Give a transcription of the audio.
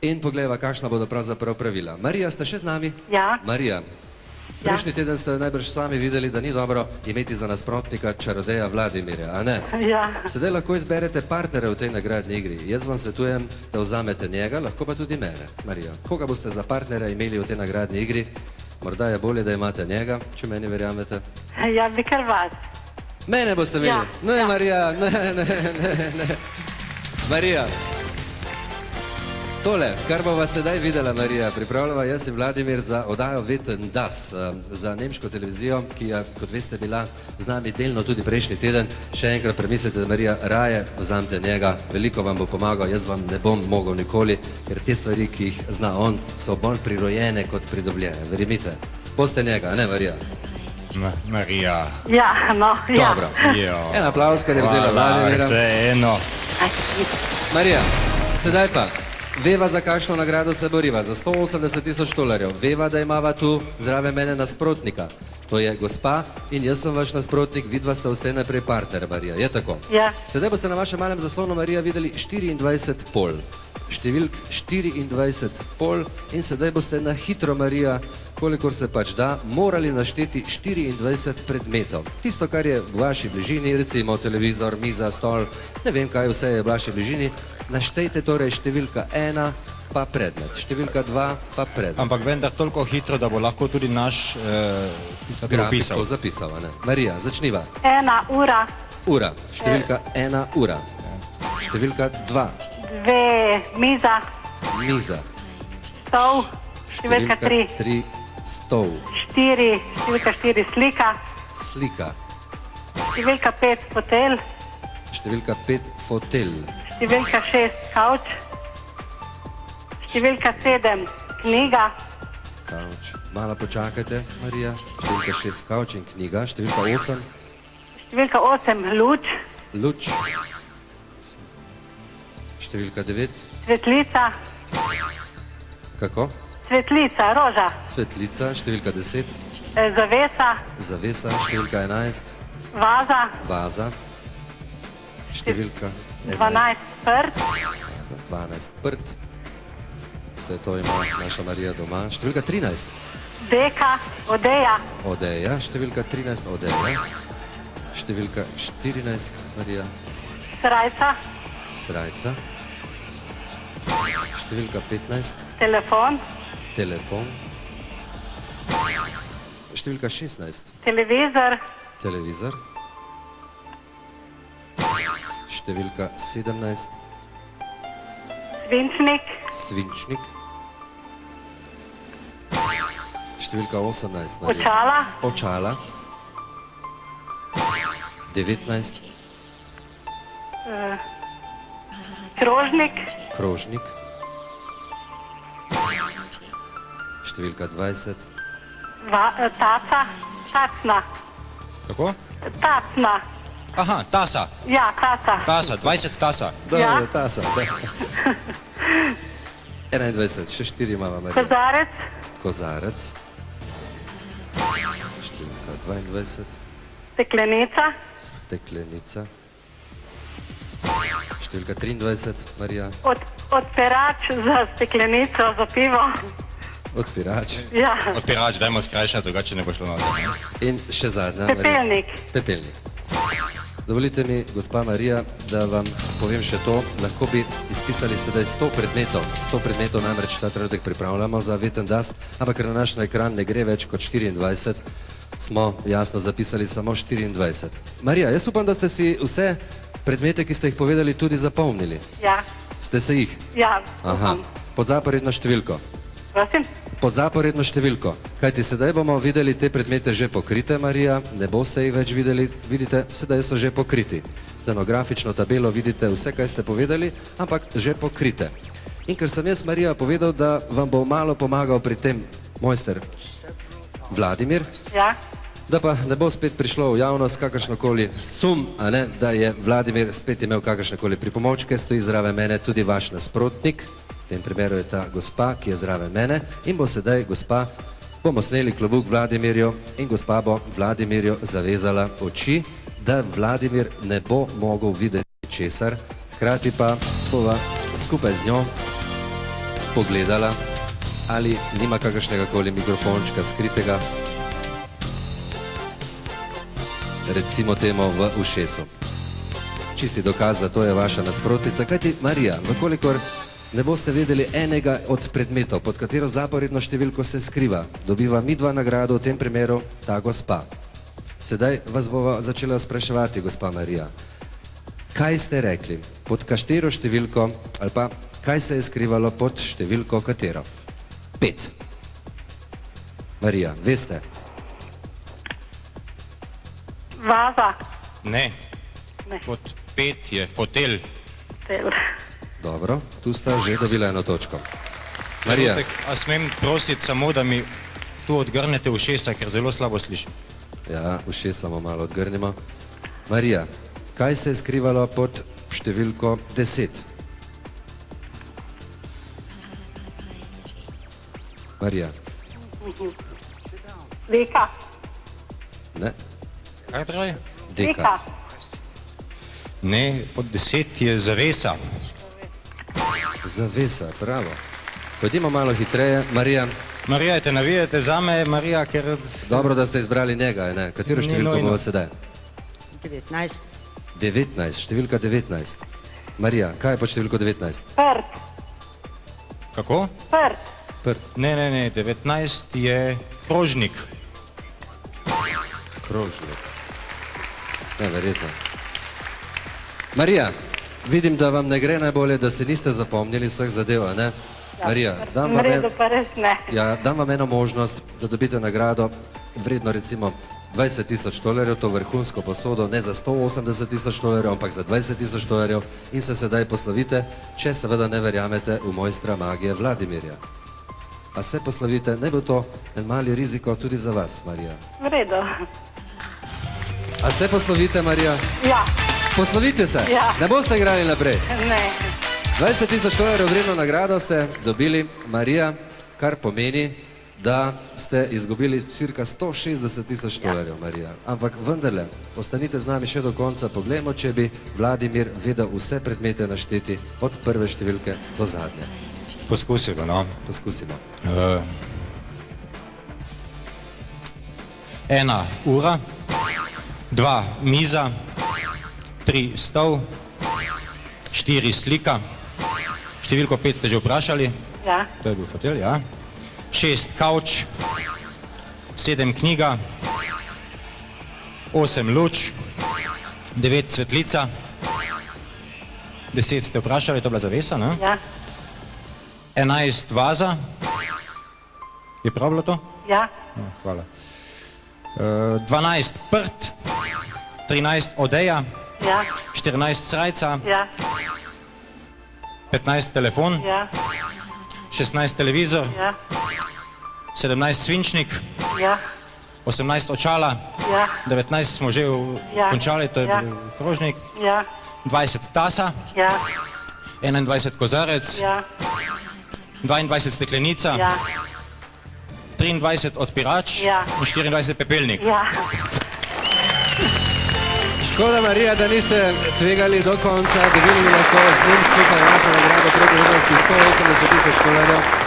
In pogledava, kakšna bodo pravzaprav pravila. Marija, ste še z nami? Ja. Marija, prejšnji teden ste najbrž sami videli, da ni dobro imeti za nasprotnika čarodeja Vladimirja, a ne? Ja. Sedaj lahko izberete partnere v tej nagradni igri. Jaz vam svetujem, da vzamete njega, lahko pa tudi mene. Marija, koga boste za partnera imeli v tej nagradni igri? Morda je bolje, da imate njega, če meni verjamete. Ja, bi kar vas. Mene boste imeli? Ne, Marija, ne. Marija. Tole, kar bova sedaj videla, Marija, pripravljava jaz in Vladimir za oddajo Wetten, das, za nemško televizijo, ki je, kot veste, bila z nami delno tudi prejšnji teden. Še enkrat premislite, Marija, raje vzamte njega, veliko vam bo pomagal, jaz vam ne bom mogel nikoli, ker te stvari, ki jih zna on, so bolj prirojene kot pridobljene. Verjemite, boste njega, ne, Marija? Marija. Ja, no, ja. Dobro. En aplavz, kar je vzela Vladimira. Hvala, to je eno. Marija, sedaj pa. Veva, za kakšno nagrado se boriva, za 180 000 $. Veva, da imava tu zraven mene nasprotnika. To je gospa in jaz sem vaš nasprotnik, vidva sta vstaj najprej partner, Marija, je tako? Ja. Sedaj boste na vašem malem zaslonu, Marija, videli 24 pol. Številk 24 pol in sedaj boste na hitro, Marija, kolikor se pač da, morali našteti 24 predmetov. Tisto, kar je v vaši bližini, recimo televizor, miza, stol, ne vem, kaj vse je v vaši bližini, naštejte torej številka 1 pa predmet, številka 2 pa predmet. Ampak vendar toliko hitro, da bo lahko tudi naš grafikov zapisal, ne? Marija, začniva. 1 ura. Ura, številka 1 ura. Številka 2. 2 miza. Miza. Stol. Številka 3. 3 stol. 4, številka 4 slika. Slika. Številka 5 fotelj. Številka 5 fotelj. Številka 6 kavč. Številka 7 knjiga. Kavč. Malo počakajte, Marija. Številka 6 kavč in knjiga. Številka 8. Številka 8 luč. Luč. Številka 9. Svetlica. Kako? Svetlica, roža. Svetlica. Številka 10. Zavesa. Zavesa. Številka 11. Vaza. Vaza. Številka 12 prt. 12 prt. Vse to ima naša Marija doma. Številka 13. Deka, odeja. Odeja. Številka 13. Odeja. Številka 14. Marija. Srajca. Srajca. Številka 15. Telefon. Telefon. Številka 16. Televizor. Televizor. Številka 17. Svinčnik. Svinčnik. Številka 18. Marija. Očala. Očala. 19. Krožnik. Krožnik. Številka 20. Taca. Tacna. Kako? Tacna. Aha, tasa. Ja, taca. Tasa, 20 tasa. Dobro, tasa. 21, še 4 imamo, Marija. Kozarec. Kozarec. Številka 22. Steklenica. Steklenica. Številka 23, Marija. Odpirač za steklenico, za pivo. Odpirač. Ja. Odpirač, dajmo skrajšati, drugače ne bo šlo noter. In še zadnja, Marija. Pepelnik. Pepelnik. Dovolite mi, gospa Marija, da vam povem še to. Lahko bi izpisali sedaj 100 predmetov. 100 predmetov namreč ta trenutek pripravljamo za Wetten, das, ampak ker na naš ekran ne gre več kot 24, smo jasno zapisali samo 24. Marija, jaz upam, da ste si vse predmete, ki ste jih povedali, tudi zapomnili. Ja. Ste se jih? Ja. Aha. Pod zaporedno številko. Prosim? Pod zaporedno številko. Kajti sedaj bomo videli te predmete že pokrite, Marija, ne boste jih več videli, vidite, sedaj so že pokriti. Scenografično tabelo vidite vse, kaj ste povedali, ampak že pokrite. In ker sem jaz, Marija, povedal, da vam bo malo pomagal pri tem mojster Vladimir, Ja. da pa ne bo spet prišlo v javnost kakršnokoli sum, a ne, da je Vladimir spet imel kakršnekoli pripomočke, stoji zraven mene tudi vaš nasprotnik, v tem primeru je ta gospa, ki je zraven mene in bo sedaj gospa, bomo sneli klobuk Vladimirju in gospa bo Vladimirju zavezala oči, da Vladimir ne bo mogel videti česar, hkrati pa bova skupaj z njo pogledala, ali nima kakršnega koli mikrofončka skritega, recimo temu v ušesu. Čisti dokaz za to je vaša nasprotnica, kajti Marija, vkolikor ne boste vedeli enega od predmetov, pod katero zaporedno številko se skriva, dobiva midva nagrado, v tem primeru ta gospa. Sedaj vas bova začela spraševati, gospa Marija, kaj ste rekli, pod katero številko, ali pa kaj se je skrivalo pod številko katero? 5. Marija, veste? Vaza. Ne. Ne. Pod 5 je fotelj. Tel. Dobro, tu sta že dobila eno točko. Marija, A smem prositi samo, da mi tu odgrnete ušesa, ker zelo slabo slišim. ja, ušesa samo malo odgrnimo. Marija, kaj se je skrivalo pod številko 10? Marija, Deka. ne? Kaj pravi? Deka. Ne, pod 10 je zavesa. Zavesa, bravo. Pojdimo malo hitreje. Marija, Marija, te navijate zame, Marija, ker... dobro, da ste izbrali njega, ne? Katero Ni številko nujno. bomo sedaj? 19. 19, številka 19. Marija, kaj je pod številko 19? Prt. Kako? Prt. Ne, 19 je krožnik. Krožnik. Neverjetno. Marija, vidim, da vam ne gre najbolje, da se niste zapomnili vseh zadev, a ne? Marija, dam vam, Mredo pa res ne. dam vam eno možnost, da dobite nagrado vredno recimo 20 000 dolarjev, to vrhunsko posodo, ne za 180 000 dolarjev, ampak za 20 000 dolarjev in se sedaj poslovite, če seveda ne verjamete v mojstra magije Vladimirja. A se poslovite, ne bo to en mali riziko tudi za vas, Marija. Mredo. A se poslovite, Marija? Ja. Poslovite se, Ja. ne boste igrali naprej. Ne. 20 000 dolarjev vredno nagrado ste dobili, Marija, kar pomeni, da ste izgubili cirka 160 000 dolarjev, Marija. Ampak vendarle, ostanite z nami še do konca, poglejmo, če bi Vladimir vedel vse predmete našteti od prve številke do zadnje. Poskusimo, no. Poskusimo. 1 ura, 2 miza, 3 stol, 4 slika, številko 5 ste že vprašali, Ja. to je bil fotelj, ja. 6 kavč, 7 knjiga, 8 luč, 9 svetlica, 10 ste vprašali, to je bila zavesa, ne? Ja. 11 vaza, je prav bilo to? Ja. No, hvala. 12 prt, 13 odeja, Ja. 14 srajca, Ja. 15 telefon, Ja. 16 televizor, Ja. 17 svinčnik, Ja. 18 očala, Ja. 19 smo že Ja. končali, to je Ja. bil krožnik, Ja. 20 tasa, Ja. 21 kozarec, Ja. 22 steklenica, Ja. 23 odpirač Ja. in 24 pepelnik. Ja. Škoda, Marija, da niste tvegali do konca, dobili bi lahko z njim skupaj jasno nagrado proti vrednosti 180 000 dolarjev.